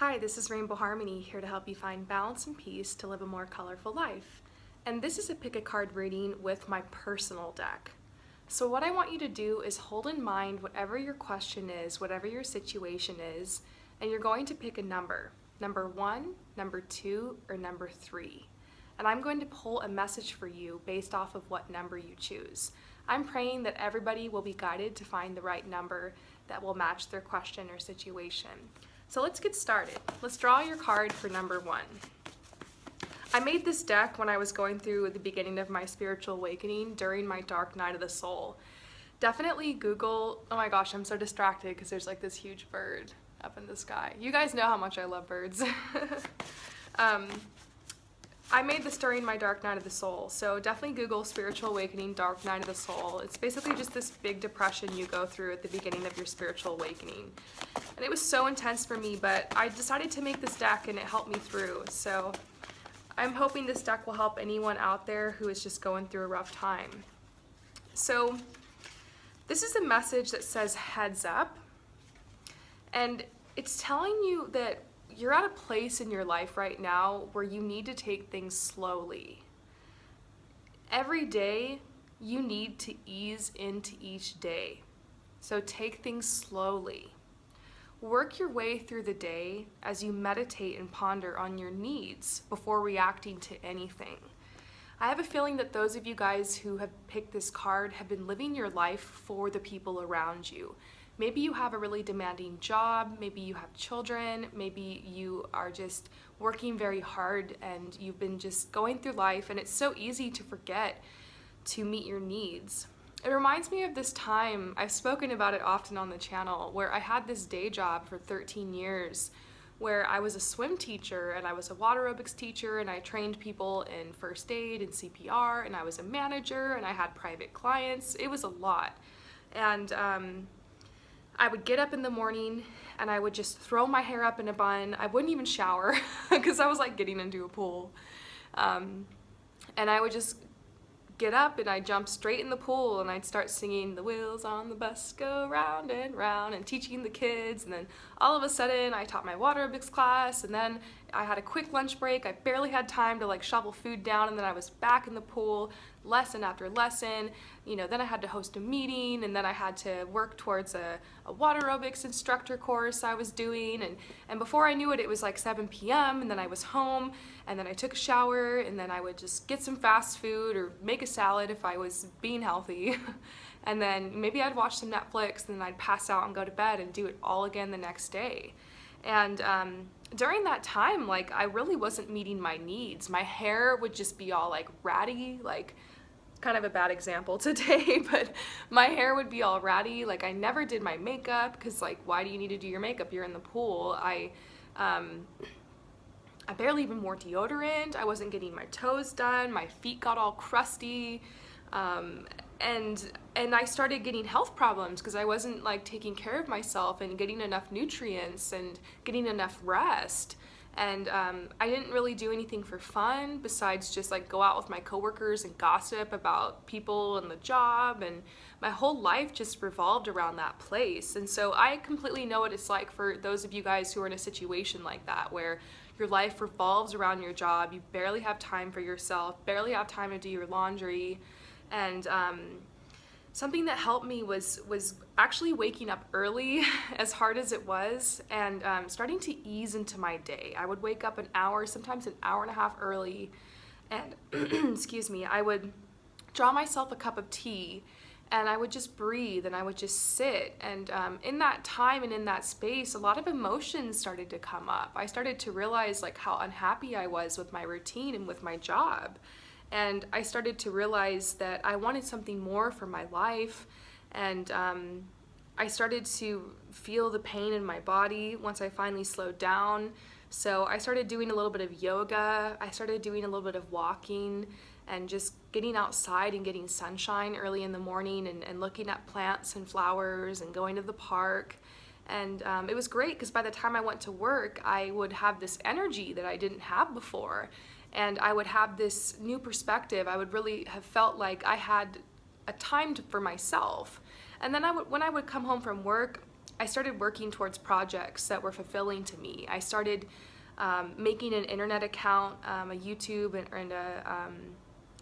Hi, this is Rainbow Harmony, here to help you find balance and peace to live a more colorful life. And this is a pick a card reading with my personal deck. So what I want you to do is hold in mind whatever your question is, whatever your situation is, and you're going to pick a number. Number 1, number 2, or number 3. And I'm going to pull a message for you based off of what number you choose. I'm praying that everybody will be guided to find the right number that will match their question or situation. So let's get started. Let's draw your card for number 1. I made this deck when I was going through the beginning of my spiritual awakening during my dark night of the soul. Definitely Google, oh my gosh, I'm so distracted because there's like this huge bird up in the sky. You guys know how much I love birds. I made this during my dark night of the soul, so definitely Google spiritual awakening dark night of the soul. It's basically just this big depression you go through at the beginning of your spiritual awakening. And it was so intense for me, but I decided to make this deck and it helped me through. So I'm hoping this deck will help anyone out there who is just going through a rough time. So this is a message that says heads up, and it's telling you that you're at a place in your life right now where you need to take things slowly. Every day, you need to ease into each day. So take things slowly. Work your way through the day as you meditate and ponder on your needs before reacting to anything. I have a feeling that those of you guys who have picked this card have been living your life for the people around you. Maybe you have a really demanding job, maybe you have children, maybe you are just working very hard and you've been just going through life and it's so easy to forget to meet your needs. It reminds me of this time, I've spoken about it often on the channel, where I had this day job for 13 years where I was a swim teacher and I was a water aerobics teacher and I trained people in first aid and CPR and I was a manager and I had private clients. It was a lot. And I would get up in the morning and I would just throw my hair up in a bun. I wouldn't even shower because I was like getting into a pool. And I would just get up and I'd jump straight in the pool and I'd start singing "The wheels on the bus go round and round" and teaching the kids. And then all of a sudden I taught my water aerobics class, and then I had a quick lunch break. I barely had time to like shovel food down, and then I was back in the pool lesson after lesson. Then I had to host a meeting, and then I had to work towards a water aerobics instructor course I was doing, and before I knew it, it was like 7 p.m. and then I was home, and then I took a shower, and then I would just get some fast food or make a salad if I was being healthy. And then maybe I'd watch some Netflix, and then I'd pass out and go to bed and do it all again the next day. And during that time, like, I really wasn't meeting my needs. My hair would just be all like ratty, like kind of a bad example today, but my hair would be all ratty. Like, I never did my makeup because, like, why do you need to do your makeup? You're in the pool. I barely even wore deodorant. I wasn't getting my toes done. My feet got all crusty. And I started getting health problems because I wasn't like taking care of myself and getting enough nutrients and getting enough rest. And I didn't really do anything for fun besides just like go out with my coworkers and gossip about people and the job, and my whole life just revolved around that place. And so I completely know what it's like for those of you guys who are in a situation like that, where your life revolves around your job, you barely have time for yourself, barely have time to do your laundry. And something that helped me was actually waking up early, as hard as it was, and starting to ease into my day. I would wake up an hour, sometimes an hour and a half early, and excuse me, I would draw myself a cup of tea, and I would just breathe, and I would just sit. And in that time and in that space, a lot of emotions started to come up. I started to realize like how unhappy I was with my routine and with my job. And I started to realize that I wanted something more for my life, and I started to feel the pain in my body once I finally slowed down. So I started doing a little bit of yoga, I started doing a little bit of walking, and just getting outside and getting sunshine early in the morning, and looking at plants and flowers and going to the park. And it was great because by the time I went to work, I would have this energy that I didn't have before. And I would have this new perspective. I would really have felt like I had a time for myself. And then when I would come home from work, I started working towards projects that were fulfilling to me. I started making an internet account, a YouTube and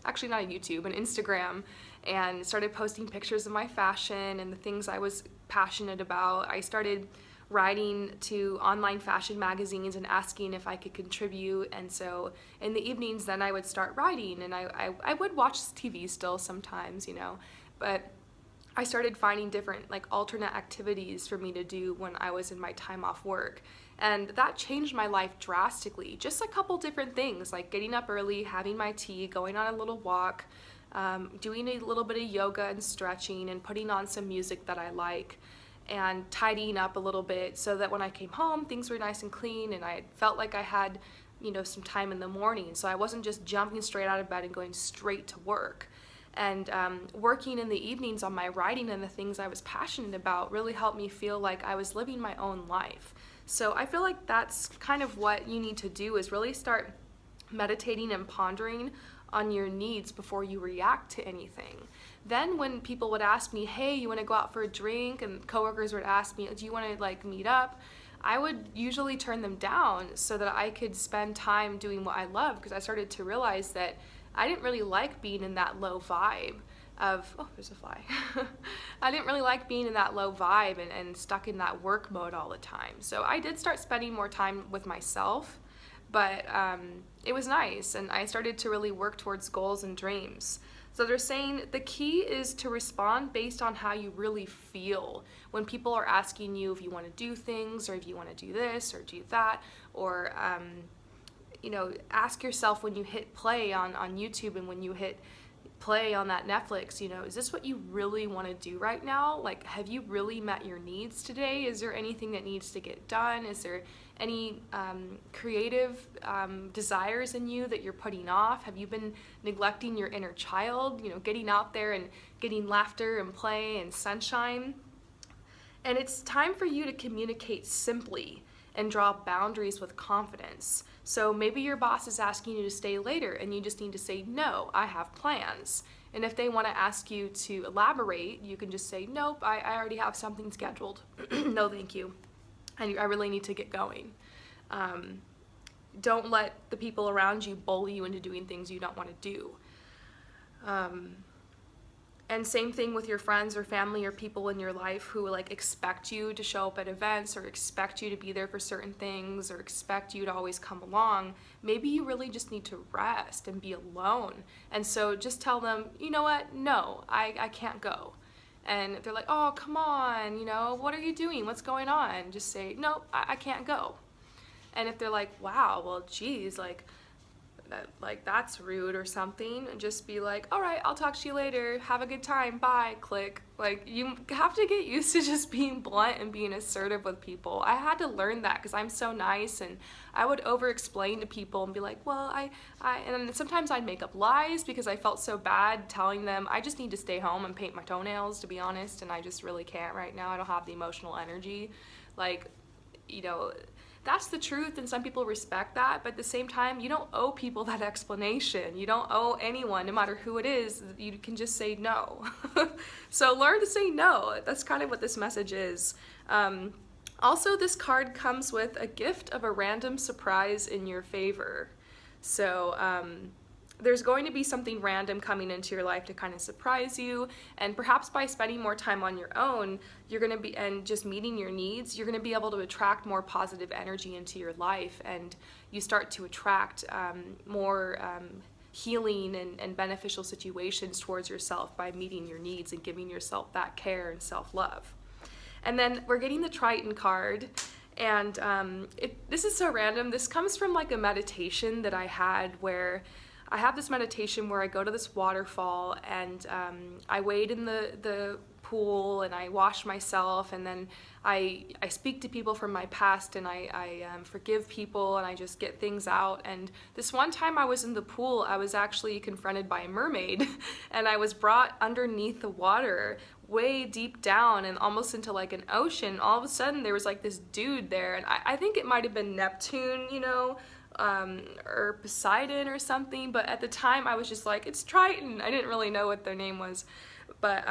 actually not a YouTube, an Instagram, and started posting pictures of my fashion and the things I was passionate about. I started writing to online fashion magazines and asking if I could contribute, and so in the evenings then I would start writing, and I would watch TV still sometimes, you know, but I started finding different like alternate activities for me to do when I was in my time off work. And that changed my life drastically. Just a couple different things, like getting up early, having my tea, going on a little walk, doing a little bit of yoga and stretching, and putting on some music that I like, and tidying up a little bit so that when I came home, things were nice and clean, and I felt like I had, you know, some time in the morning. So I wasn't just jumping straight out of bed and going straight to work. And working in the evenings on my writing and the things I was passionate about really helped me feel like I was living my own life. So I feel like that's kind of what you need to do, is really start meditating and pondering on your needs before you react to anything. Then when people would ask me, hey, you want to go out for a drink? And coworkers would ask me, do you want to like meet up? I would usually turn them down so that I could spend time doing what I love, because I started to realize that I didn't really like being in that low vibe of, oh, there's a fly. I didn't really like being in that low vibe and stuck in that work mode all the time. So I did start spending more time with myself, but it was nice, and I started to really work towards goals and dreams. So they're saying the key is to respond based on how you really feel. When people are asking you if you want to do things, or if you want to do this or do that, or you know, ask yourself when you hit play on YouTube and when you hit play on that Netflix, you know, is this what you really want to do right now? Like, have you really met your needs today? Is there anything that needs to get done? Is there any creative desires in you that you're putting off? Have you been neglecting your inner child, you know, getting out there and getting laughter and play and sunshine? And it's time for you to communicate simply and draw boundaries with confidence. So maybe your boss is asking you to stay later, and you just need to say, no, I have plans. And if they want to ask you to elaborate, you can just say, nope, I already have something scheduled. No, thank you. I really need to get going. Don't let the people around you bully you into doing things you don't want to do. And same thing with your friends or family or people in your life who like expect you to show up at events, or expect you to be there for certain things, or expect you to always come along. Maybe you really just need to rest and be alone. And so just tell them, you know what, no, I can't go. And if they're like, oh, come on, you know, what are you doing? What's going on? Just say, nope, I can't go. And if they're like, wow, well, geez, that's rude or something, and just be like, all right, I'll talk to you later, have a good time, bye, click. Like, you have to get used to just being blunt and being assertive with people. I had to learn that because I'm so nice, and I would over explain to people and be like, well, and then sometimes I'd make up lies because I felt so bad telling them I just need to stay home and paint my toenails, to be honest, and I just really can't right now. I don't have the emotional energy. Like, you know, that's the truth, and some people respect that, but at the same time, you don't owe people that explanation. You don't owe anyone, no matter who it is. You can just say no. So learn to say no. That's kind of what this message is. Also, this card comes with a gift of a random surprise in your favor. So there's going to be something random coming into your life to kind of surprise you, and perhaps by spending more time on your own, you're going to be, and just meeting your needs, you're going to be able to attract more positive energy into your life, and you start to attract more healing and beneficial situations towards yourself by meeting your needs and giving yourself that care and self-love. And then we're getting the Triton card. And this is so random. This comes from like a meditation that I had, where I have this meditation where I go to this waterfall, and I wade in the pool, and I wash myself, and then I speak to people from my past, and I forgive people, and I just get things out. And this one time I was in the pool, I was actually confronted by a mermaid, and I was brought underneath the water way deep down and almost into like an ocean. All of a sudden there was like this dude there, and I think it might have been Neptune, you know, or Poseidon or something, but at the time I was just like, it's Triton. I didn't really know what their name was, but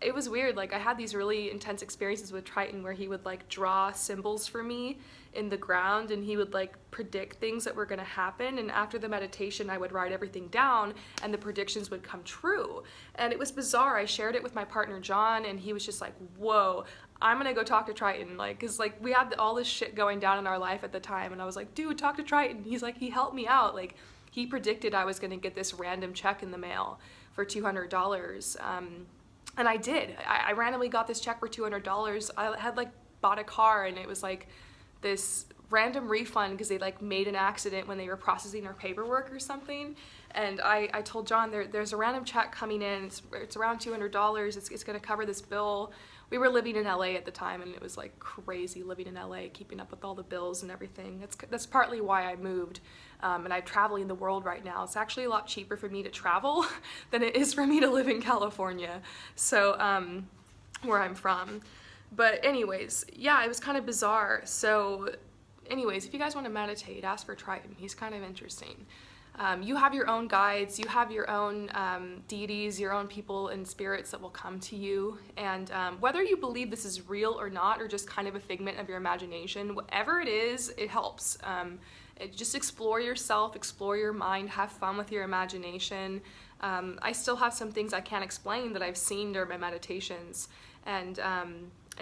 it was weird. Like, I had these really intense experiences with Triton where he would like draw symbols for me in the ground, and he would like predict things that were going to happen, and after the meditation I would write everything down and the predictions would come true. And it was bizarre. I shared it with my partner John, and he was just like, whoa, I'm gonna go talk to Triton, like, cause like we had all this shit going down in our life at the time, and I was like, dude, talk to Triton. He's like, he helped me out. Like, he predicted I was gonna get this random check in the mail for $200. And I did. I randomly got this check for $200. I had like bought a car, and it was like this random refund because they like made an accident when they were processing their paperwork or something. And I told John, there's a random check coming in. It's around $200. It's going to cover this bill. We were living in LA at the time, and it was like crazy living in LA, keeping up with all the bills and everything. That's partly why I moved. And I'm traveling the world right now. It's actually a lot cheaper for me to travel than it is for me to live in California, so where I'm from. But anyways, yeah, it was kind of bizarre. So anyways, if you guys want to meditate, ask for Triton. He's kind of interesting. You have your own guides, you have your own deities, your own people and spirits that will come to you. And whether you believe this is real or not, or just kind of a figment of your imagination, whatever it is, it helps. Just explore yourself, explore your mind, have fun with your imagination. I still have some things I can't explain that I've seen during my meditations, and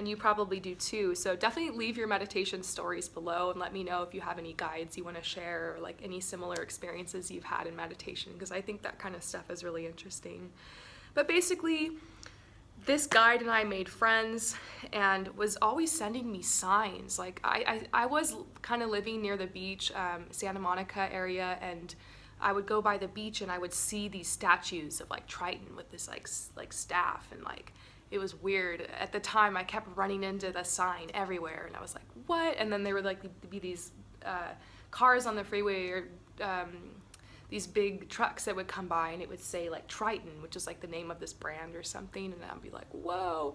you probably do too. So definitely leave your meditation stories below and let me know if you have any guides you want to share, or like any similar experiences you've had in meditation, because I think that kind of stuff is really interesting. But basically, this guide and I made friends and was always sending me signs. Like I was kind of living near the beach, Santa Monica area, and I would go by the beach and I would see these statues of like Triton with this like staff, and like it was weird. At the time I kept running into the sign everywhere, and I was like, what? And then there would like be these cars on the freeway, or these big trucks that would come by, and it would say like Triton, which is like the name of this brand or something, and I'd be like, whoa.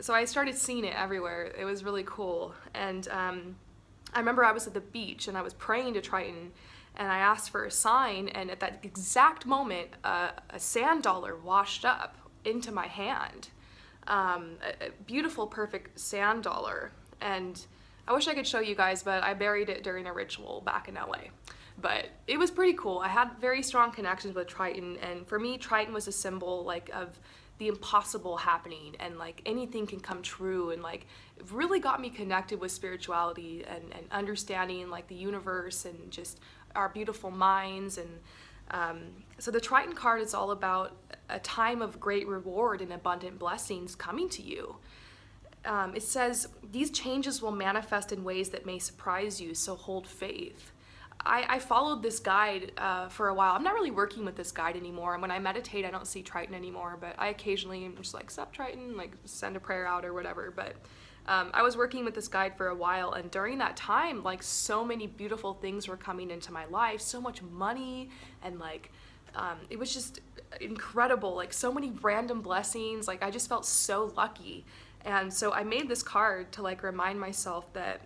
So I started seeing it everywhere. It was really cool. And I remember I was at the beach and I was praying to Triton, and I asked for a sign, and at that exact moment a sand dollar washed up into my hand. A beautiful, perfect sand dollar. And I wish I could show you guys, but I buried it during a ritual back in LA. But it was pretty cool. I had very strong connections with Triton, and for me, Triton was a symbol like of the impossible happening, and like anything can come true, and like it really got me connected with spirituality and understanding like the universe and just our beautiful minds. And so the Triton card is all about a time of great reward and abundant blessings coming to you. It says, these changes will manifest in ways that may surprise you, so hold faith. I followed this guide for a while. I'm not really working with this guide anymore, and when I meditate I don't see Triton anymore, but I occasionally am just like, sup Triton, like send a prayer out or whatever. But I was working with this guide for a while, and during that time, like, so many beautiful things were coming into my life, so much money, and like it was just incredible, like so many random blessings. Like I just felt so lucky. And so I made this card to like remind myself that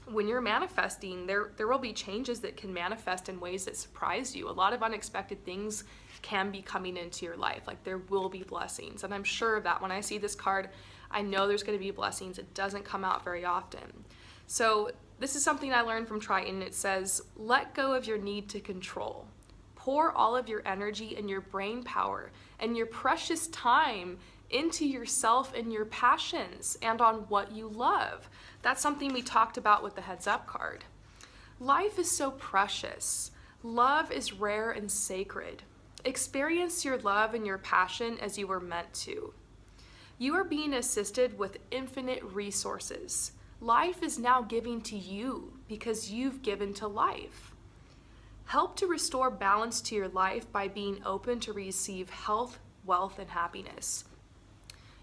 when you're manifesting, there will be changes that can manifest in ways that surprise you. A lot of unexpected things can be coming into your life. Like there will be blessings, and I'm sure of that. When I see this card, I know there's going to be blessings. It doesn't come out very often. So this is something I learned from Triton. It says, let go of your need to control. Pour all of your energy and your brain power and your precious time into yourself and your passions and on what you love. That's something we talked about with the Heads Up card. Life is so precious. Love is rare and sacred. Experience your love and your passion as you were meant to. You are being assisted with infinite resources. Life is now giving to you because you've given to life. Help to restore balance to your life by being open to receive health, wealth, and happiness.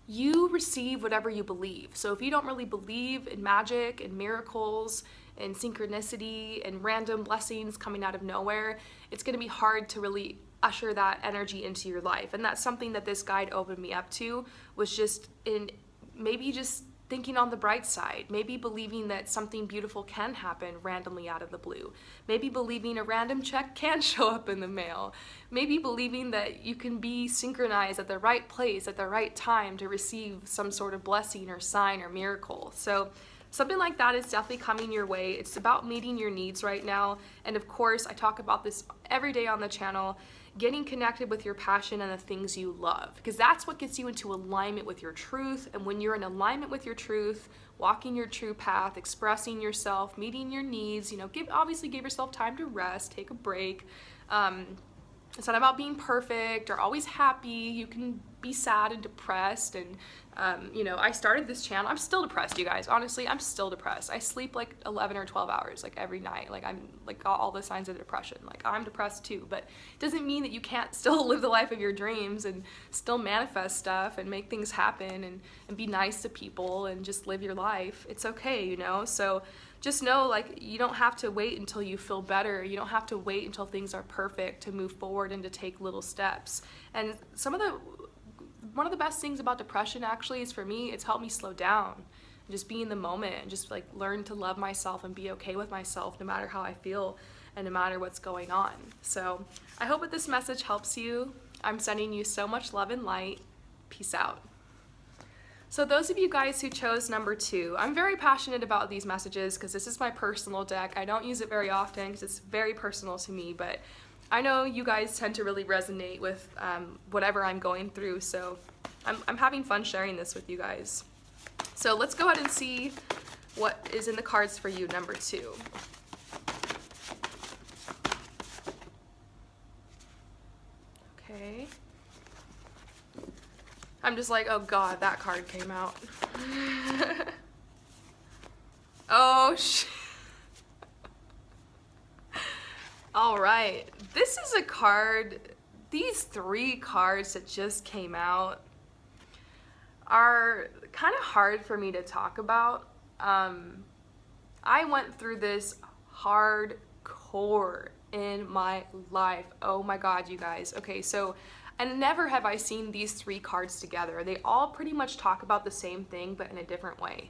You receive whatever you believe. So if you don't really believe in magic and miracles and synchronicity and random blessings coming out of nowhere, it's going to be hard to really usher that energy into your life. And that's something that this guide opened me up to, was just in maybe just thinking on the bright side, maybe believing that something beautiful can happen randomly out of the blue, maybe believing a random check can show up in the mail, maybe believing that you can be synchronized at the right place at the right time to receive some sort of blessing or sign or miracle. So something like that is definitely coming your way. It's about meeting your needs right now. And of course, I talk about this every day on the channel, getting connected with your passion and the things you love, because that's what gets you into alignment with your truth. And when you're in alignment with your truth, walking your true path, expressing yourself, meeting your needs, obviously give yourself time to rest, take a break. It's not about being perfect or always happy. You can be sad and depressed. And, I started this channel. I'm still depressed, you guys. Honestly, I'm still depressed. I sleep like 11 or 12 hours, like every night. Like I'm like all the signs of depression. Like I'm depressed too, but it doesn't mean that you can't still live the life of your dreams and still manifest stuff and make things happen and be nice to people and just live your life. It's okay, So just know, like, you don't have to wait until you feel better. You don't have to wait until things are perfect to move forward and to take little steps. And one of the best things about depression actually is, for me, it's helped me slow down and just be in the moment and just like learn to love myself and be okay with myself no matter how I feel and no matter what's going on. So I hope that this message helps you. I'm sending you so much love and light. Peace out. So those of you guys who chose number 2, I'm very passionate about these messages because this is my personal deck. I don't use it very often because it's very personal to me, but I know you guys tend to really resonate with whatever I'm going through, so I'm having fun sharing this with you guys. So let's go ahead and see what is in the cards for you, number 2. Okay. I'm just like, oh God, that card came out. Oh, shit. All right, this is a card. These 3 cards that just came out are kind of hard for me to talk about. I went through this hardcore in my life. Oh my God, you guys. Okay, so, and never have I seen these 3 cards together. They all pretty much talk about the same thing, but in a different way.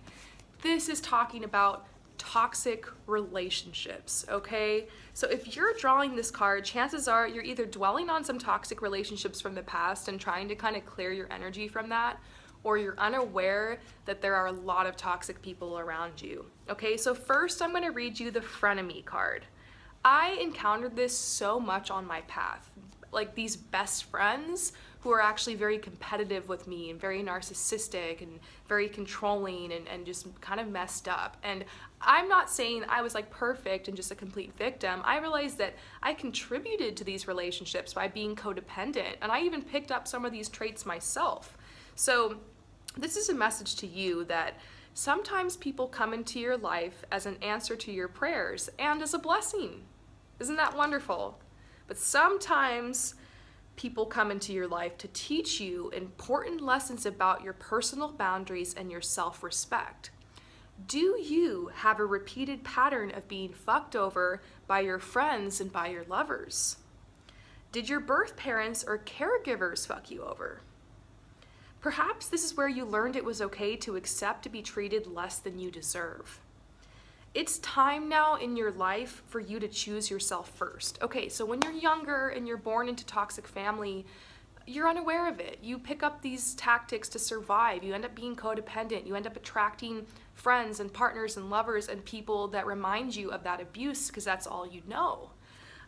This is talking about toxic relationships, okay? So if you're drawing this card, chances are you're either dwelling on some toxic relationships from the past and trying to kind of clear your energy from that, or you're unaware that there are a lot of toxic people around you, okay? So first I'm going to read you the frenemy card. I encountered this so much on my path, like these best friends who are actually very competitive with me and very narcissistic and very controlling and just kind of messed up. And I'm not saying I was like perfect and just a complete victim. I realized that I contributed to these relationships by being codependent, and I even picked up some of these traits myself. So this is a message to you that sometimes people come into your life as an answer to your prayers and as a blessing. Isn't that wonderful? But sometimes people come into your life to teach you important lessons about your personal boundaries and your self-respect. Do you have a repeated pattern of being fucked over by your friends and by your lovers? Did your birth parents or caregivers fuck you over? Perhaps this is where you learned it was okay to accept to be treated less than you deserve. It's time now in your life for you to choose yourself first. Okay, so when you're younger and you're born into toxic family, you're unaware of it. You pick up these tactics to survive. You end up being codependent. You end up attracting friends and partners and lovers and people that remind you of that abuse because that's all you know.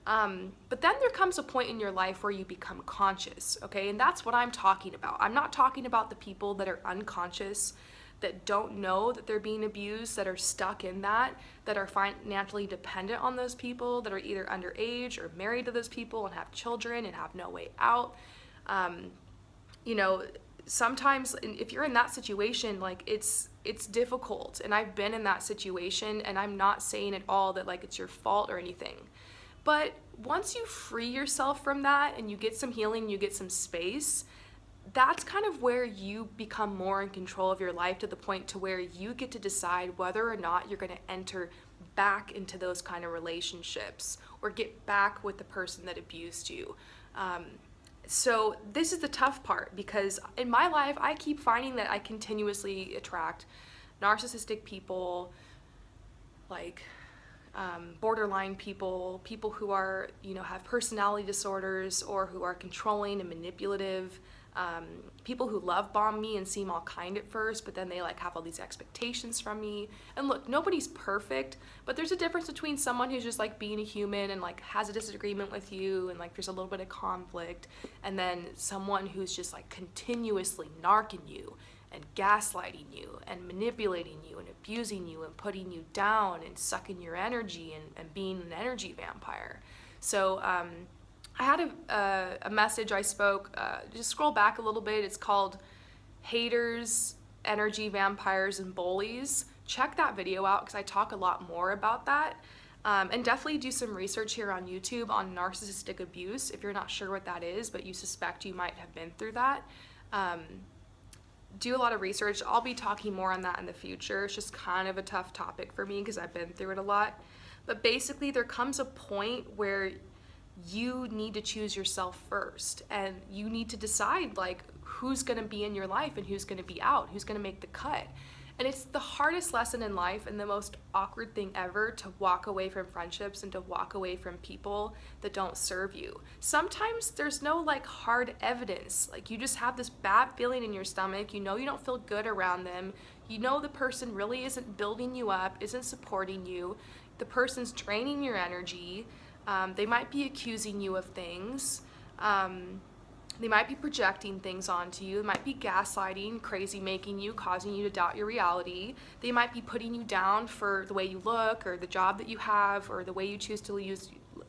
But then there comes a point in your life where you become conscious, okay? And that's what I'm talking about. I'm not talking about the people that are unconscious, that don't know that they're being abused, that are stuck in that are financially dependent on those people, that are either underage or married to those people and have children and have no way out. Sometimes if you're in that situation, like it's difficult, and I've been in that situation, and I'm not saying at all that like it's your fault or anything. But once you free yourself from that and you get some healing, you get some space, that's kind of where you become more in control of your life, to the point to where you get to decide whether or not you're going to enter back into those kind of relationships or get back with the person that abused you. So this is the tough part, because in my life, I keep finding that I continuously attract narcissistic people, like borderline people, people who are, have personality disorders or who are controlling and manipulative, people who love bomb me and seem all kind at first, but then they like have all these expectations from me. And look, nobody's perfect, but there's a difference between someone who's just like being a human and like has a disagreement with you and like there's a little bit of conflict, and then someone who's just like continuously narking you and gaslighting you and manipulating you and abusing you and putting you down and sucking your energy and being an energy vampire. So I had a message I spoke, just scroll back a little bit, it's called Haters, Energy Vampires, and Bullies. Check that video out because I talk a lot more about that. And definitely do some research here on YouTube on narcissistic abuse if you're not sure what that is, but you suspect you might have been through that. Do a lot of research. I'll be talking more on that in the future. It's just kind of a tough topic for me because I've been through it a lot. But basically there comes a point where you need to choose yourself first, and you need to decide like who's going to be in your life and who's going to be out, who's going to make the cut. And it's the hardest lesson in life and the most awkward thing ever to walk away from friendships and to walk away from people that don't serve you. Sometimes there's no like hard evidence. Like you just have this bad feeling in your stomach. You don't feel good around them. The person really isn't building you up, isn't supporting you. The person's draining your energy. They might be accusing you of things. They might be projecting things onto you. They might be gaslighting, crazy making you, causing you to doubt your reality. They might be putting you down for the way you look or the job that you have or the way you choose to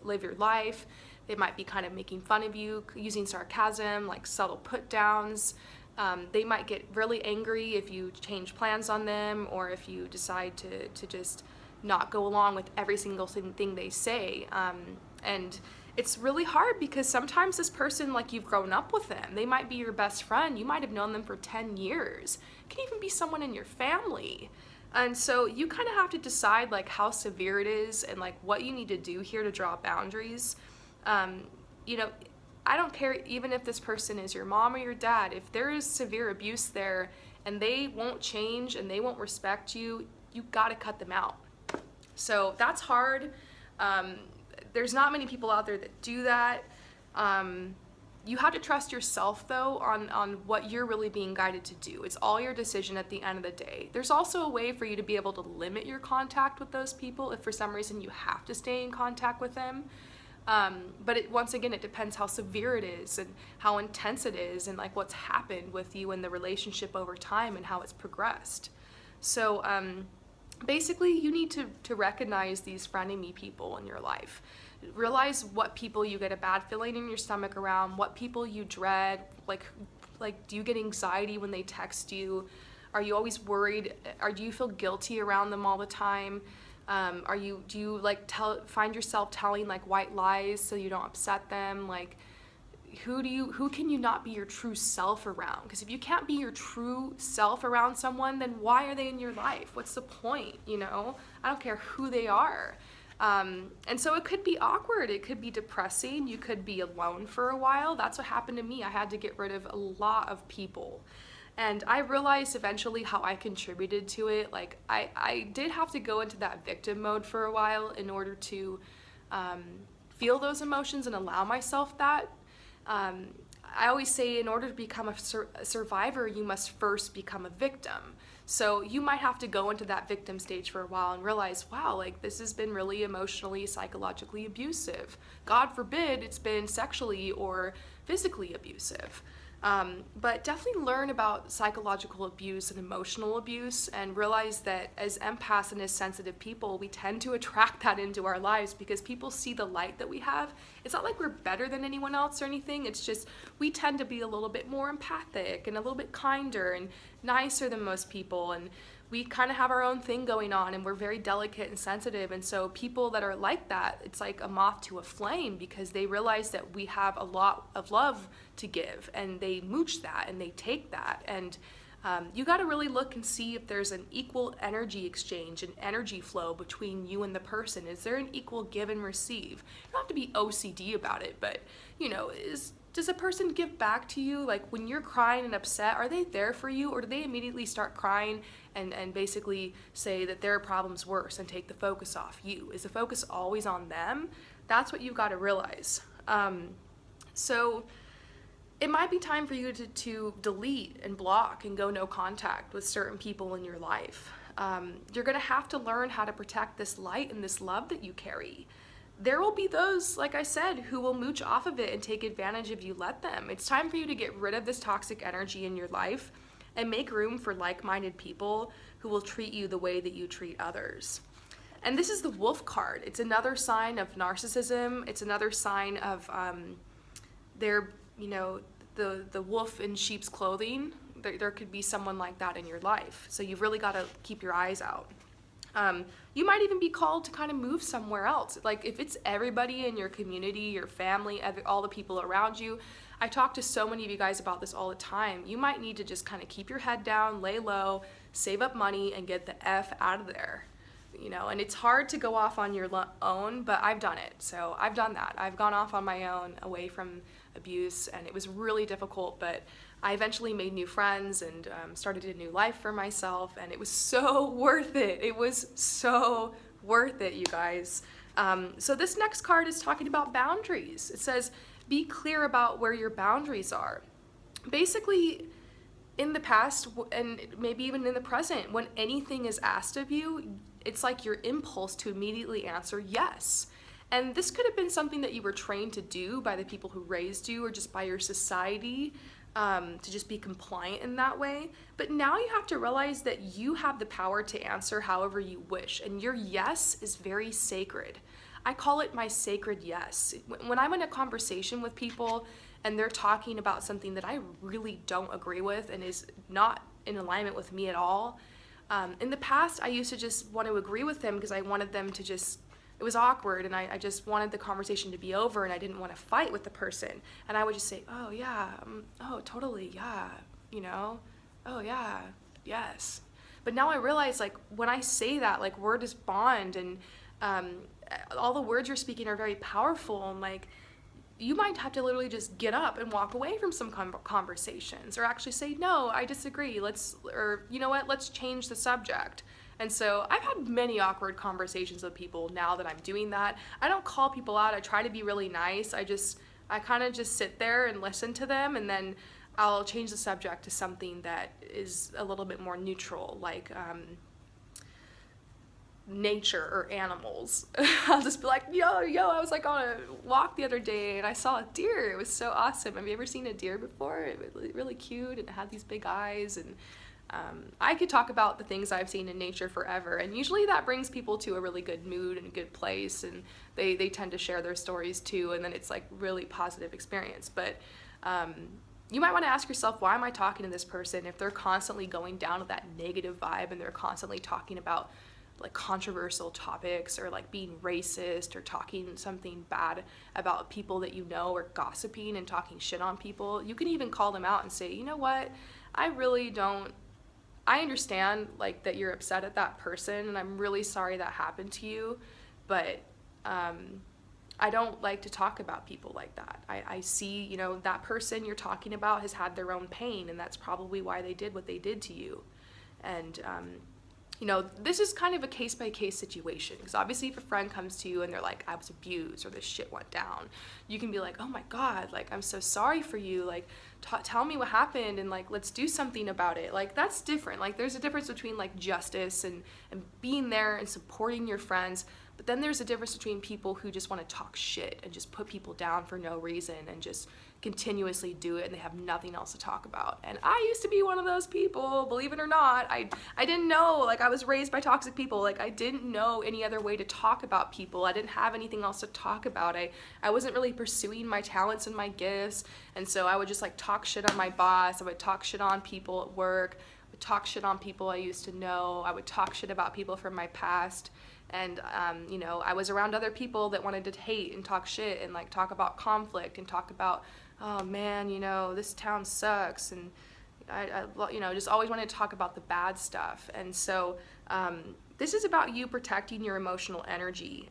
live your life. They might be kind of making fun of you, using sarcasm, like subtle put downs. They might get really angry if you change plans on them or if you decide to just not go along with every single thing they say. And it's really hard because sometimes this person, like you've grown up with them, they might be your best friend, you might have known them for 10 years, it can even be someone in your family. And so you kind of have to decide like how severe it is and like what you need to do here to draw boundaries. I don't care even if this person is your mom or your dad, if there is severe abuse there and they won't change and they won't respect you, you gotta cut them out. So that's hard. There's not many people out there that do that. You have to trust yourself though on what you're really being guided to do. It's all your decision at the end of the day. There's also a way for you to be able to limit your contact with those people if for some reason you have to stay in contact with them. But once again, it depends how severe it is and how intense it is and like what's happened with you in the relationship over time and how it's progressed. So basically you need to recognize these frenemy people in your life. Realize what people you get a bad feeling in your stomach around, what people you dread, like do you get anxiety when they text you? Are you always worried? Or do you feel guilty around them all the time? Do you like find yourself telling like white lies so you don't upset them? Like who can you not be your true self around? Because if you can't be your true self around someone, then why are they in your life? What's the point? I don't care who they are. And so it could be awkward. It could be depressing. You could be alone for a while. That's what happened to me. I had to get rid of a lot of people. And I realized eventually how I contributed to it. Like I did have to go into that victim mode for a while in order to feel those emotions and allow myself that. I always say in order to become a survivor, you must first become a victim. So you might have to go into that victim stage for a while and realize, wow, like this has been really emotionally, psychologically abusive. God forbid it's been sexually or physically abusive. But definitely learn about psychological abuse and emotional abuse and realize that as empaths and as sensitive people, we tend to attract that into our lives because people see the light that we have. It's not like we're better than anyone else or anything. It's just we tend to be a little bit more empathic and a little bit kinder and nicer than most people. And we kind of have our own thing going on and we're very delicate and sensitive. And so people that are like that, it's like a moth to a flame because they realize that we have a lot of love to give and they mooch that and they take that. And you got to really look and see if there's an equal energy exchange and energy flow between you and the person. Is there an equal give and receive? You don't have to be OCD about it, but does a person give back to you? Like when you're crying and upset, are they there for you, or do they immediately start crying and basically say that their problem's worse and take the focus off you? Is the focus always on them? That's what you've got to realize. So it might be time for you to delete and block and go no contact with certain people in your life. You're going to have to learn how to protect this light and this love that you carry. There will be those, like I said, who will mooch off of it and take advantage if you let them. It's time for you to get rid of this toxic energy in your life and make room for like-minded people who will treat you the way that you treat others. And this is the wolf card. It's another sign of narcissism. It's another sign of the wolf in sheep's clothing. There could be someone like that in your life. So you've really got to keep your eyes out. You might even be called to kind of move somewhere else. Like if it's everybody in your community, your family, all the people around you. I talk to so many of you guys about this all the time. You might need to just kind of keep your head down, lay low, save up money, and get the F out of there. And it's hard to go off on your own, but I've done it. So I've done that. I've gone off on my own away from abuse, and it was really difficult, but I eventually made new friends and started a new life for myself, and it was so worth it. It was so worth it, you guys. So this next card is talking about boundaries. It says, be clear about where your boundaries are. Basically, in the past, and maybe even in the present, when anything is asked of you, it's like your impulse to immediately answer yes. And this could have been something that you were trained to do by the people who raised you or just by your society, to just be compliant in that way. But now you have to realize that you have the power to answer however you wish, and your yes is very sacred. I call it my sacred yes. When I'm in a conversation with people and they're talking about something that I really don't agree with and is not in alignment with me at all, in the past I used to just want to agree with them because I wanted them to just, it was awkward, and I just wanted the conversation to be over, and I didn't want to fight with the person. And I would just say, oh yeah, oh totally, yeah, oh yeah, yes. But now I realize, like, when I say that, like, word is bond, and all the words you're speaking are very powerful, and like, you might have to literally just get up and walk away from some conversations, or actually say, no, I disagree, or you know what, let's change the subject. And so I've had many awkward conversations with people now that I'm doing that. I don't call people out. I try to be really nice. I kind of just sit there and listen to them, and then I'll change the subject to something that is a little bit more neutral, like nature or animals. I'll just be like, yo, I was like on a walk the other day and I saw a deer. It was so awesome. Have you ever seen a deer before? It was really cute, and it had these big eyes, and I could talk about the things I've seen in nature forever, and usually that brings people to a really good mood and a good place, and they tend to share their stories too, and then it's like really positive experience. But you might want to ask yourself, why am I talking to this person if they're constantly going down to that negative vibe and they're constantly talking about like controversial topics, or like being racist, or talking something bad about people that you know, or gossiping and talking shit on people. You can even call them out and say, you know what, I understand like that you're upset at that person, and I'm really sorry that happened to you, but I don't like to talk about people like that. I see, that person you're talking about has had their own pain, and that's probably why they did what they did to you. And this is kind of a case-by-case situation, because obviously if a friend comes to you and they're like, I was abused, or this shit went down, you can be like, oh my God, like, I'm so sorry for you, like, tell me what happened, and like, let's do something about it. Like, that's different. Like, there's a difference between like justice and being there and supporting your friends, but then there's a difference between people who just want to talk shit and just put people down for no reason and just continuously do it, and they have nothing else to talk about. And I used to be one of those people, believe it or not. I didn't know, like, I was raised by toxic people. Like, I didn't know any other way to talk about people. I didn't have anything else to talk about. I wasn't really pursuing my talents and my gifts, and so I would just like talk shit on my boss. I would talk shit on people at work. I would talk shit on people I used to know. I would talk shit about people from my past. And, I was around other people that wanted to hate and talk shit and like talk about conflict and talk about, oh man, this town sucks, and I just always wanted to talk about the bad stuff. And so this is about you protecting your emotional energy.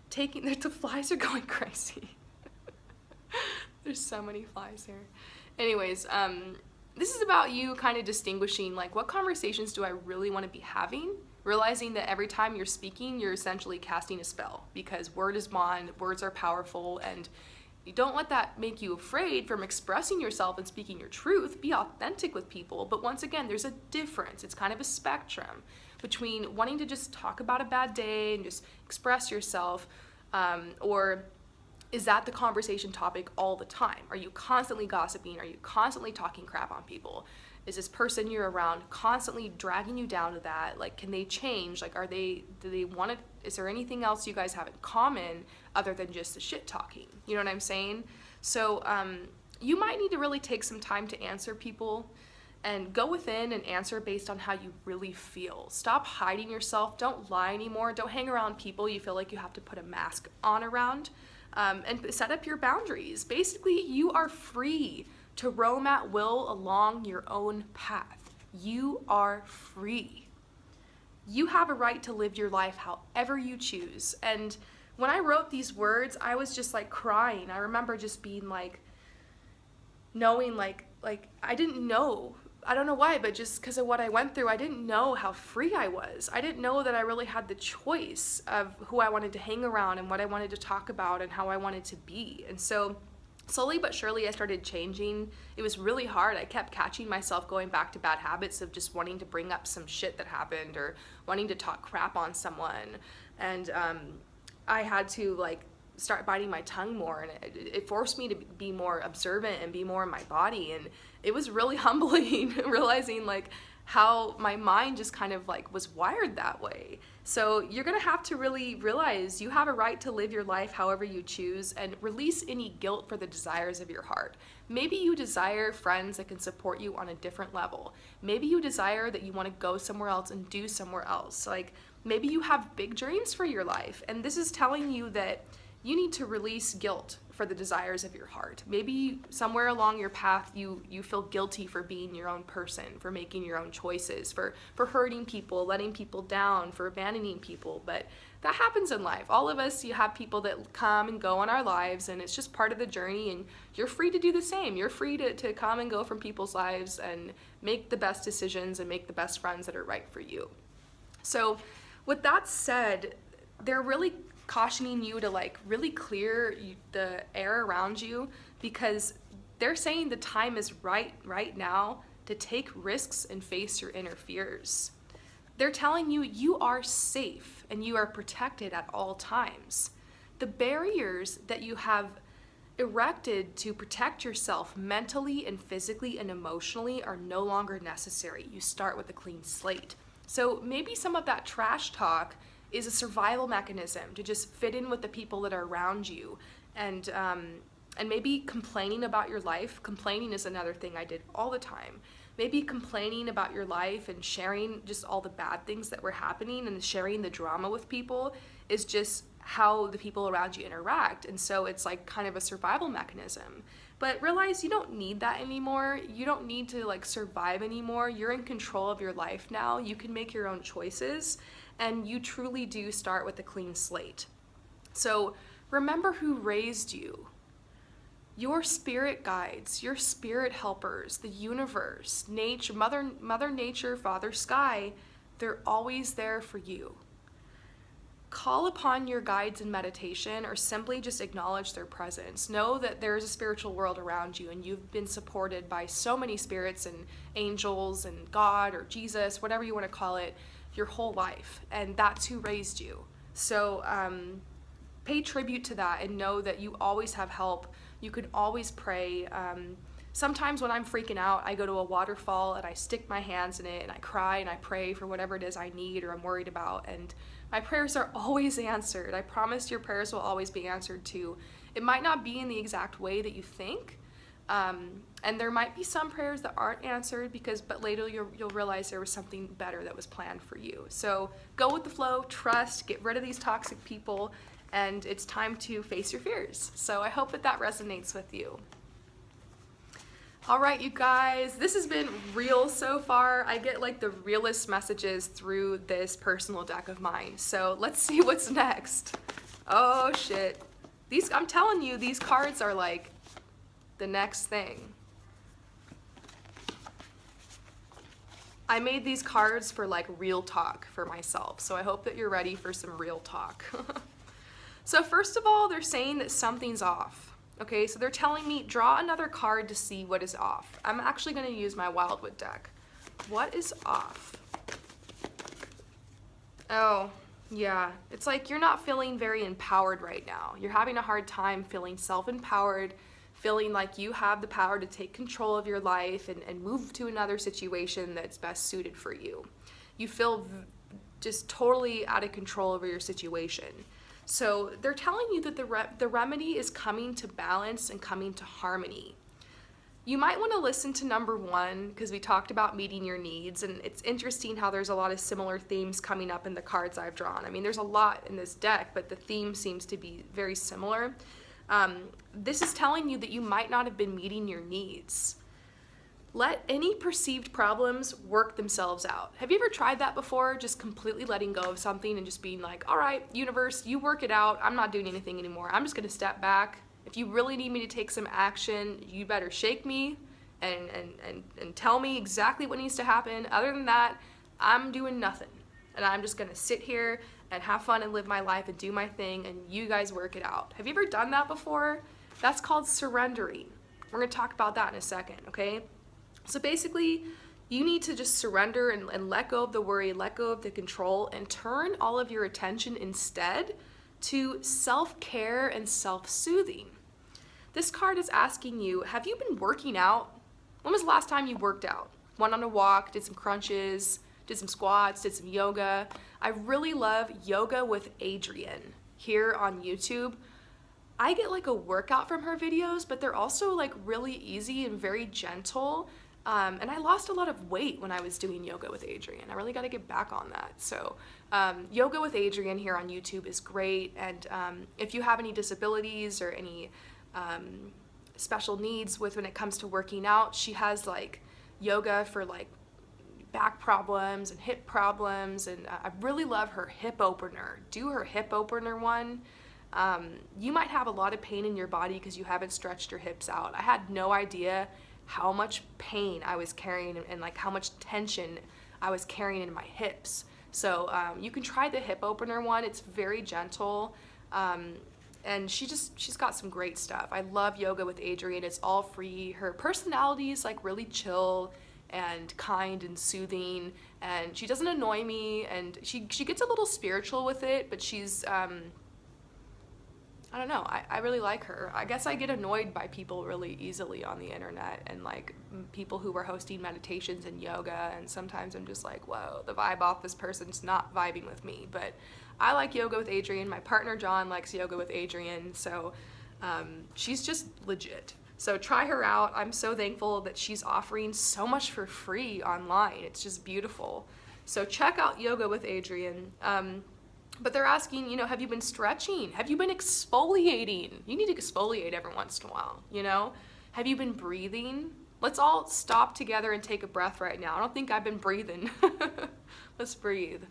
The flies are going crazy. There's so many flies here. Anyways, this is about you kind of distinguishing, like, what conversations do I really want to be having? Realizing that every time you're speaking, you're essentially casting a spell, because word is bond, words are powerful, and you don't let that make you afraid from expressing yourself and speaking your truth. Be authentic with people, but once again, there's a difference. It's kind of a spectrum between wanting to just talk about a bad day and just express yourself, or is that the conversation topic all the time? Are you constantly gossiping? Are you constantly talking crap on people? Is this person you're around constantly dragging you down to that? Like, can they change? Like, do they want to, is there anything else you guys have in common other than just the shit talking? You know what I'm saying? So, you might need to really take some time to answer people and go within and answer based on how you really feel. Stop hiding yourself. Don't lie anymore. Don't hang around people you feel like you have to put a mask on around. And set up your boundaries. Basically, you are free to roam at will along your own path. You are free. You have a right to live your life however you choose. And when I wrote these words, I was just like crying. I remember just being like, knowing like I didn't know. I don't know why, but just because of what I went through, I didn't know how free I was. I didn't know that I really had the choice of who I wanted to hang around and what I wanted to talk about and how I wanted to be. And so slowly but surely I started changing. It was really hard. I kept catching myself going back to bad habits of just wanting to bring up some shit that happened or wanting to talk crap on someone. And I had to like start biting my tongue more, and it forced me to be more observant and be more in my body. And it was really humbling realizing like how my mind just kind of like was wired that way. So you're gonna have to really realize you have a right to live your life however you choose, and release any guilt for the desires of your heart. Maybe you desire friends that can support you on a different level. Maybe you desire that you want to go somewhere else and do somewhere else. Like, maybe you have big dreams for your life, and this is telling you that you need to release guilt for the desires of your heart. Maybe somewhere along your path you feel guilty for being your own person, for making your own choices, for hurting people, letting people down, for abandoning people. But that happens in life. All of us, you have people that come and go in our lives, and it's just part of the journey, and you're free to do the same. You're free to come and go from people's lives and make the best decisions and make the best friends that are right for you. So with that said, they're really cautioning you to like really clear the air around you, because they're saying the time is right now to take risks and face your inner fears. They're telling you you are safe and you are protected at all times. The barriers that you have erected to protect yourself mentally and physically and emotionally are no longer necessary. You start with a clean slate. So maybe some of that trash talk is a survival mechanism to just fit in with the people that are around you, and maybe complaining about your life. Complaining is another thing I did all the time. Maybe complaining about your life and sharing just all the bad things that were happening and sharing the drama with people is just how the people around you interact, and so it's like kind of a survival mechanism. But realize you don't need that anymore. You don't need to like survive anymore. You're in control of your life now. You can make your own choices, and you truly do start with a clean slate. So remember who raised you. Your spirit guides, your spirit helpers, the universe, nature, Mother Nature, Father Sky, they're always there for you. Call upon your guides in meditation, or simply just acknowledge their presence. Know that there is a spiritual world around you, and you've been supported by so many spirits and angels and God or Jesus, whatever you want to call it, your whole life, and that's who raised you. So pay tribute to that and know that you always have help. You can always pray. Sometimes when I'm freaking out, I go to a waterfall and I stick my hands in it and I cry and I pray for whatever it is I need or I'm worried about, and my prayers are always answered. I promise your prayers will always be answered too. It might not be in the exact way that you think, and there might be some prayers that aren't answered but later you'll realize there was something better that was planned for you. So go with the flow, trust, get rid of these toxic people, and it's time to face your fears. So I hope that resonates with you. All right, you guys, this has been real so far. I get like the realest messages through this personal deck of mine. So let's see what's next. Oh shit. I'm telling you, these cards are like the next thing. I made these cards for like real talk for myself, so I hope that you're ready for some real talk. So first of all, they're saying that something's off. Okay, so they're telling me draw another card to see what is off. I'm actually going to use my Wildwood deck. What is off? Oh, yeah. It's like you're not feeling very empowered right now. You're having a hard time feeling self-empowered, feeling like you have the power to take control of your life and move to another situation that's best suited for you. You feel just totally out of control over your situation. So they're telling you that the remedy is coming to balance and coming to harmony. You might want to listen to number 1 because we talked about meeting your needs, and it's interesting how there's a lot of similar themes coming up in the cards I've drawn. I mean, there's a lot in this deck, but the theme seems to be very similar. This is telling you that you might not have been meeting your needs. Let any perceived problems work themselves out. Have you ever tried that before? Just completely letting go of something and just being like, all right, universe, you work it out. I'm not doing anything anymore. I'm just gonna step back. If you really need me to take some action, you better shake me and tell me exactly what needs to happen. Other than that, I'm doing nothing. And I'm just gonna sit here and have fun and live my life and do my thing, and you guys work it out. Have you ever done that before? That's called surrendering. We're gonna talk about that in a second, okay? So basically, you need to just surrender and let go of the worry, let go of the control, and turn all of your attention instead to self-care and self-soothing. This card is asking you, have you been working out? When was the last time you worked out? Went on a walk, did some crunches, did some squats, did some yoga. I really love Yoga with Adriene here on YouTube. I get like a workout from her videos, but they're also like really easy and very gentle. And I lost a lot of weight when I was doing Yoga with Adriene. I really got to get back on that. So Yoga with Adriene here on YouTube is great. And if you have any disabilities or any special needs when it comes to working out, she has like yoga for like back problems and hip problems. And I really love her hip opener. Do her hip opener one. You might have a lot of pain in your body because you haven't stretched your hips out. I had no idea how much pain I was carrying and like how much tension I was carrying in my hips. So you can try the hip opener one. It's very gentle. And she's got some great stuff. I love Yoga with Adriene. It's all free. Her personality is like really chill and kind and soothing, and she doesn't annoy me, and she gets a little spiritual with it, but she's I don't know, I really like her. I guess I get annoyed by people really easily on the internet, and like people who are hosting meditations and yoga, and sometimes I'm just like, whoa, the vibe off this person's not vibing with me. But I like Yoga with Adriene. My partner John likes Yoga with Adriene, so she's just legit. So try her out. I'm so thankful that she's offering so much for free online. It's just beautiful. So check out Yoga with Adriene. But they're asking, you know, have you been stretching? Have you been exfoliating? You need to exfoliate every once in a while, you know? Have you been breathing? Let's all stop together and take a breath right now. I don't think I've been breathing. Let's breathe.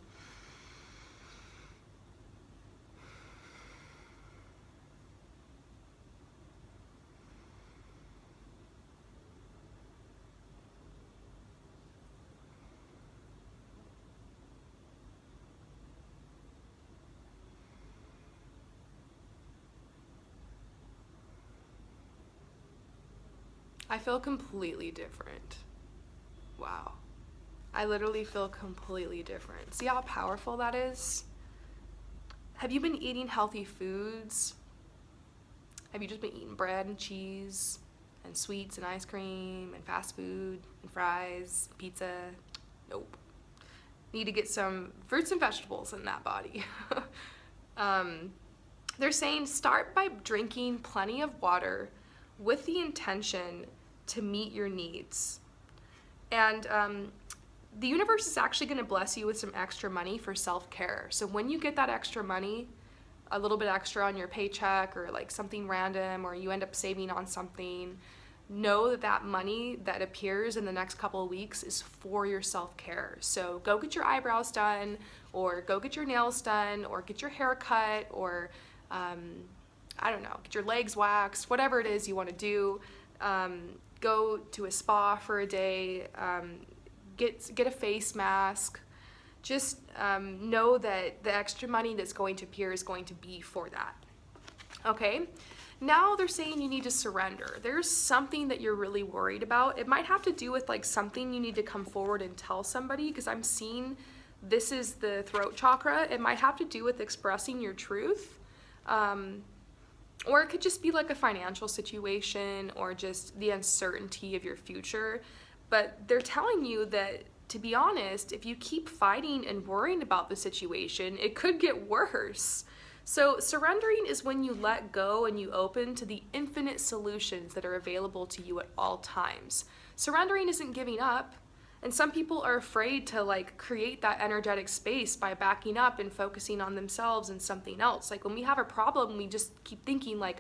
I feel completely different. Wow. I literally feel completely different. See how powerful that is? Have you been eating healthy foods? Have you just been eating bread and cheese and sweets and ice cream and fast food and fries, pizza? Nope. Need to get some fruits and vegetables in that body. They're saying start by drinking plenty of water with the intention to meet your needs. And the universe is actually going to bless you with some extra money for self-care. So when you get that extra money, a little bit extra on your paycheck or like something random, or you end up saving on something, know that that money that appears in the next couple of weeks is for your self-care. So go get your eyebrows done, or go get your nails done, or get your hair cut, or I don't know, get your legs waxed, whatever it is you want to do. go to a spa for a day, get a face mask. Just know that the extra money that's going to appear is going to be for that. Okay? Now they're saying you need to surrender. There's something that you're really worried about. It might have to do with like something you need to come forward and tell somebody, because I'm seeing this is the throat chakra. It might have to do with expressing your truth. Or it could just be like a financial situation or just the uncertainty of your future. But they're telling you that, to be honest, if you keep fighting and worrying about the situation, it could get worse. So surrendering is when you let go and you open to the infinite solutions that are available to you at all times. Surrendering isn't giving up. And some people are afraid to like create that energetic space by backing up and focusing on themselves and something else. Like when we have a problem, we just keep thinking like,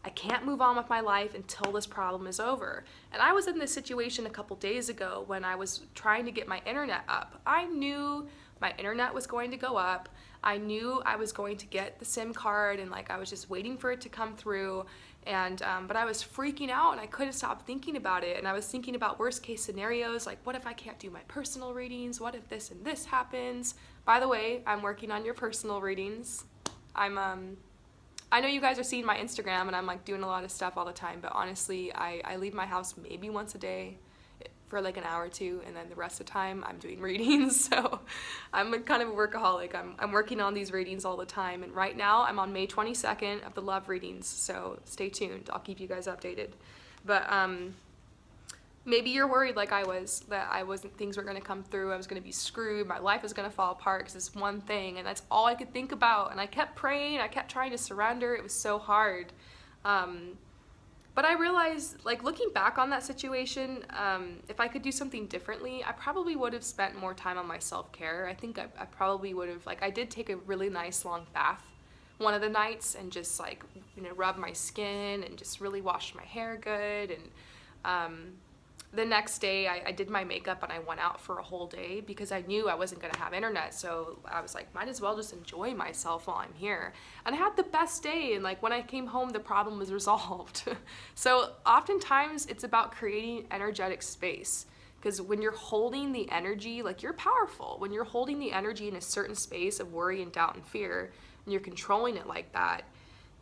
I can't move on with my life until this problem is over. And I was in this situation a couple days ago when I was trying to get my internet up. I knew my internet was going to go up. I knew I was going to get the SIM card, and like I was just waiting for it to come through. And but I was freaking out and I couldn't stop thinking about it. And I was thinking about worst case scenarios, like what if I can't do my personal readings? What if this and this happens? By the way, I'm working on your personal readings. I know you guys are seeing my Instagram and I'm like doing a lot of stuff all the time, but honestly, I leave my house maybe once a day for like an hour or two, and then the rest of the time I'm doing readings. So I'm kind of a workaholic. I'm working on these readings all the time, and right now I'm on May 22nd of the love readings, so stay tuned. I'll keep you guys updated. But maybe you're worried like I was, that things were gonna come through, I was gonna be screwed, my life was gonna fall apart because this one thing, and that's all I could think about. And I kept praying, I kept trying to surrender. It was so hard. But I realized, like looking back on that situation, if I could do something differently, I probably would have spent more time on my self-care. I think I probably would have, like I did take a really nice long bath one of the nights and just like, rub my skin and just really wash my hair good. And the next day I did my makeup and I went out for a whole day because I knew I wasn't gonna have internet. So I was like, might as well just enjoy myself while I'm here. And I had the best day, and like when I came home, the problem was resolved. So oftentimes it's about creating energetic space, because when you're holding the energy, like you're powerful. When you're holding the energy in a certain space of worry and doubt and fear, and you're controlling it like that,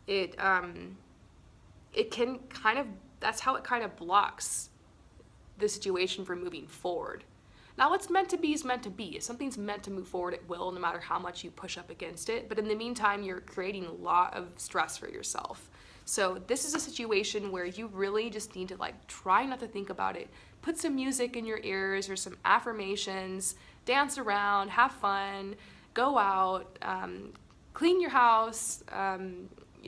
it can kind of, that's how it kind of blocks the situation from moving forward. Now, what's meant to be is meant to be. If something's meant to move forward, it will, no matter how much you push up against it. But in the meantime, you're creating a lot of stress for yourself. So this is a situation where you really just need to like try not to think about it. Put some music in your ears or some affirmations, dance around, have fun, go out, clean your house,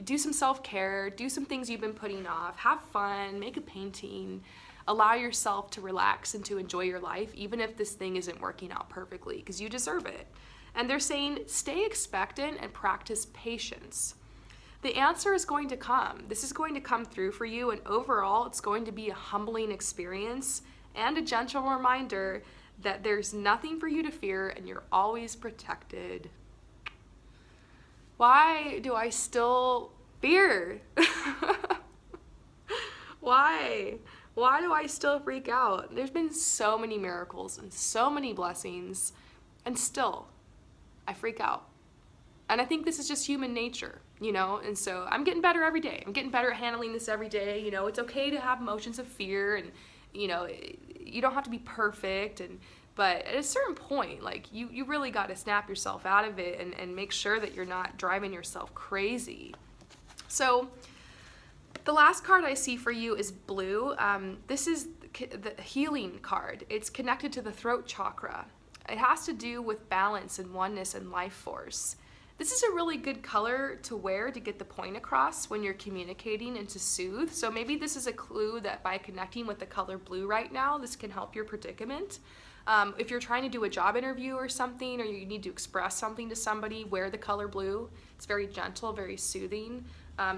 do some self-care, do some things you've been putting off, have fun, make a painting. Allow yourself to relax and to enjoy your life, even if this thing isn't working out perfectly, because you deserve it. And they're saying, stay expectant and practice patience. The answer is going to come. This is going to come through for you, and overall, it's going to be a humbling experience and a gentle reminder that there's nothing for you to fear and you're always protected. Why do I still fear? Why? Why do I still freak out? There's been so many miracles and so many blessings, and still, I freak out. And I think this is just human nature, and so I'm getting better every day. I'm getting better at handling this every day. It's okay to have emotions of fear, and, you don't have to be perfect, but at a certain point, like, you really got to snap yourself out of it and make sure that you're not driving yourself crazy. So, the last card I see for you is blue. This is the healing card. It's connected to the throat chakra. It has to do with balance and oneness and life force. This is a really good color to wear to get the point across when you're communicating and to soothe. So maybe this is a clue that by connecting with the color blue right now, this can help your predicament. If you're trying to do a job interview or something, or you need to express something to somebody, wear the color blue. It's very gentle, very soothing.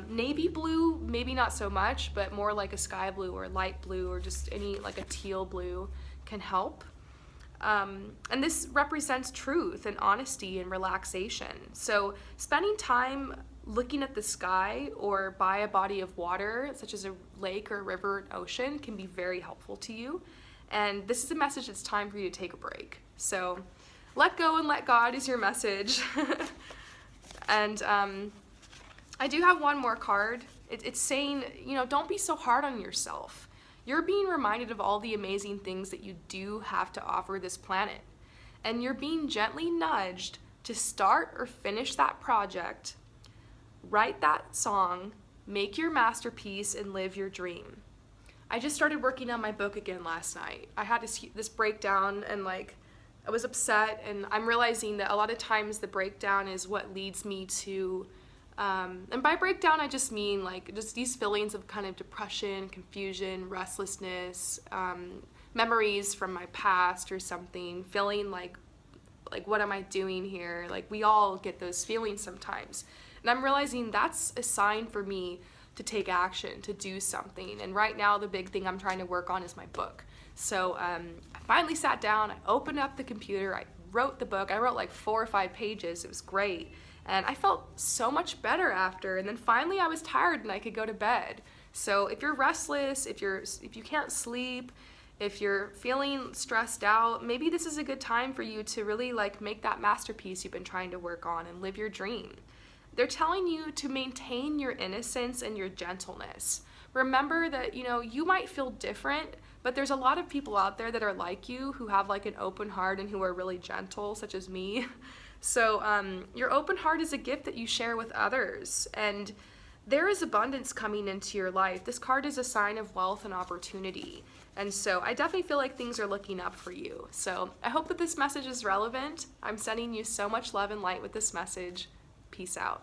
Navy blue, maybe not so much, but more like a sky blue or light blue or just any like a teal blue can help. And this represents truth and honesty and relaxation. So spending time looking at the sky or by a body of water, such as a lake or a river or an ocean, can be very helpful to you. And this is a message it's time for you to take a break. So let go and let God is your message. And I do have one more card. It's saying, don't be so hard on yourself. You're being reminded of all the amazing things that you do have to offer this planet. And you're being gently nudged to start or finish that project, write that song, make your masterpiece, and live your dream. I just started working on my book again last night. I had this breakdown, and I was upset, and I'm realizing that a lot of times the breakdown is what leads me to, and by breakdown I just mean just these feelings of kind of depression, confusion, restlessness, memories from my past or something, feeling like what am I doing here? We all get those feelings sometimes. And I'm realizing that's a sign for me to take action, to do something. And right now the big thing I'm trying to work on is my book. So I finally sat down, I opened up the computer, I wrote the book. I wrote 4 or 5 pages. It was great. And I felt so much better after. And then finally I was tired and I could go to bed. So if you're restless, if you can't sleep, if you're feeling stressed out, maybe this is a good time for you to really make that masterpiece you've been trying to work on and live your dream. They're telling you to maintain your innocence and your gentleness. Remember that, you might feel different, but there's a lot of people out there that are like you, who have an open heart and who are really gentle, such as me. So your open heart is a gift that you share with others, and there is abundance coming into your life. This card is a sign of wealth and opportunity. And so I definitely feel like things are looking up for you. So I hope that this message is relevant. I'm sending you so much love and light with this message. Peace out.